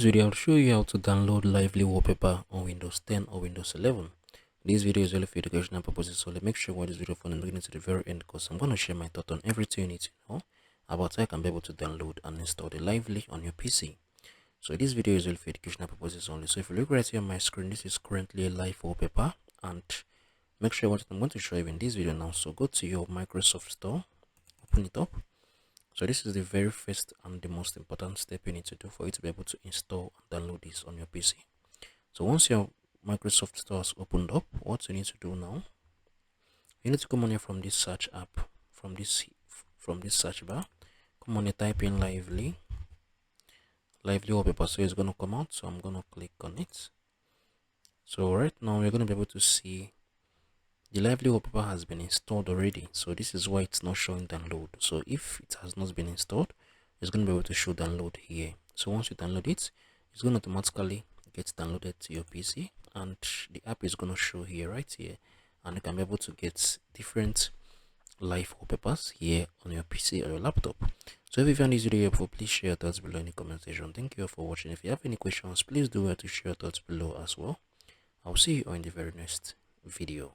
This video I'll show you how to download Lively Wallpaper on Windows 10 or Windows 11. This video is only for educational purposes, so make sure you watch this video from the beginning to the very end, because I'm going to share my thought on everything you need to know about how you can be able to download and install the Lively on your PC. So this video is only for educational purposes only. So if you look right here on my screen, this is currently a live wallpaper, and make sure what I'm going to show you in this video now. So go to your Microsoft Store, open it up. So this is the very first and the most important step you need to do for you to be able to install and download this on your PC. So once your Microsoft Store is opened up, what you need to do now, you need to come on here from this search app, from this search bar. Come on here, type in Lively Wallpaper. So it's going to come out. So I'm going to click on it. So right now we're going to be able to see the Lively Wallpaper has been installed already. So this is why it's not showing download. So if it has not been installed, it's going to be able to show download here. So once you download it, it's going to automatically get downloaded to your PC, and the app is going to show here, right here, and you can be able to get different live wallpapers here on your PC or your laptop. So if you found this video helpful, please share your thoughts below in the comment section. Thank you all for watching. If you have any questions, please do well to share your thoughts below as well. I'll see you on the very next video.